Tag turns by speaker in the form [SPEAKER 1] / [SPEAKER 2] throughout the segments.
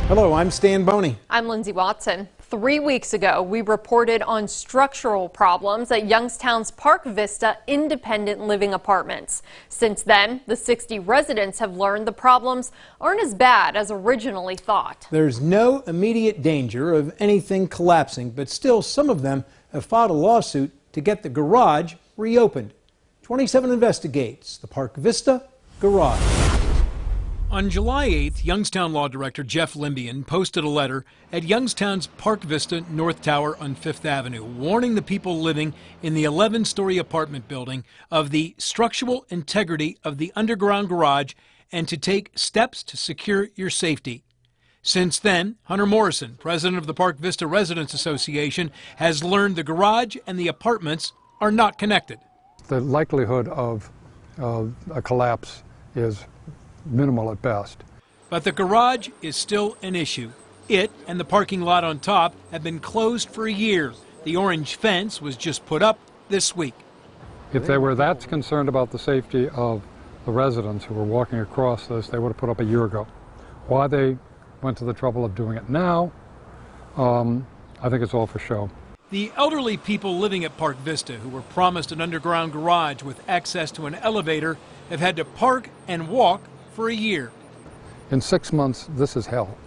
[SPEAKER 1] Hello, I'm Stan Boney.
[SPEAKER 2] I'm Lindsay Watson. 3 weeks ago, we reported on structural problems at Youngstown's Park Vista independent living apartments. Since then, the 60 residents have learned the problems aren't as bad as originally thought.
[SPEAKER 1] There's no immediate danger of anything collapsing, but still some of them have filed a lawsuit to get the garage reopened. 27 investigates the Park Vista garage. On July 8th, Youngstown Law Director Jeff Limbian posted a letter at Youngstown's Park Vista North Tower on 5th Avenue, warning the people living in the 11-story apartment building of the structural integrity of the underground garage and to take steps to secure your safety. Since then, Hunter Morrison, president of the Park Vista Residents Association, has learned the garage and the apartments are not connected.
[SPEAKER 3] The likelihood of a collapse is minimal at best.
[SPEAKER 1] But the garage is still an issue. It and the parking lot on top have been closed for a year. The orange fence was just put up this week.
[SPEAKER 3] If they were that concerned about the safety of the residents who were walking across this, they would have put up a year ago. Why they went to the trouble of doing it now, I think it's all for show.
[SPEAKER 1] The elderly people living at Park Vista who were promised an underground garage with access to an elevator have had to park and walk for a year.
[SPEAKER 3] In 6 months, this is hell.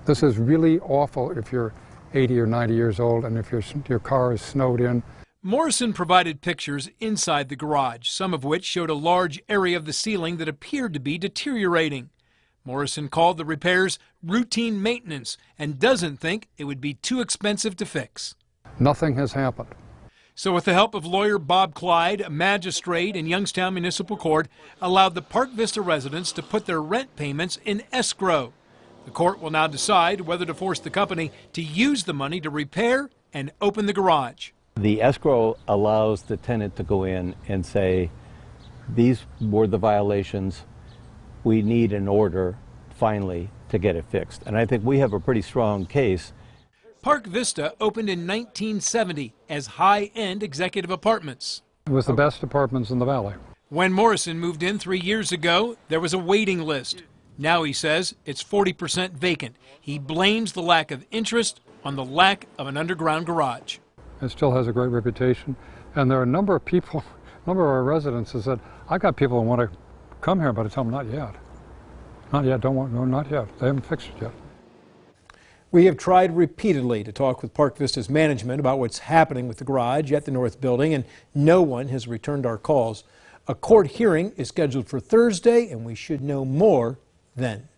[SPEAKER 3] This is really awful if you're 80 or 90 years old and if your car is snowed in.
[SPEAKER 1] Morrison provided pictures inside the garage, some of which showed a large area of the ceiling that appeared to be deteriorating. Morrison called the repairs routine maintenance and doesn't think it would be too expensive to fix.
[SPEAKER 3] Nothing has happened.
[SPEAKER 1] So with the help of lawyer Bob Clyde, a magistrate in Youngstown Municipal Court allowed the Park Vista residents to put their rent payments in escrow. The court will now decide whether to force the company to use the money to repair and open the garage.
[SPEAKER 4] The escrow allows the tenant to go in and say, these were the violations. We need an order finally to get it fixed. And I think we have a pretty strong case.
[SPEAKER 1] Park Vista opened in 1970 as high-end executive apartments.
[SPEAKER 3] It was the best apartments in the valley.
[SPEAKER 1] When Morrison moved in 3 years ago, there was a waiting list. Now he says it's 40% vacant. He blames the lack of interest on the lack of an underground garage.
[SPEAKER 3] It still has a great reputation. And there are a number of people, a number of our residents have said, I got people who want to come here, but I tell them not yet. Not yet, don't want, no, not yet. They haven't fixed it yet.
[SPEAKER 1] We have tried repeatedly to talk with Park Vista's management about what's happening with the garage at the North Building, and no one has returned our calls. A court hearing is scheduled for Thursday, and we should know more then.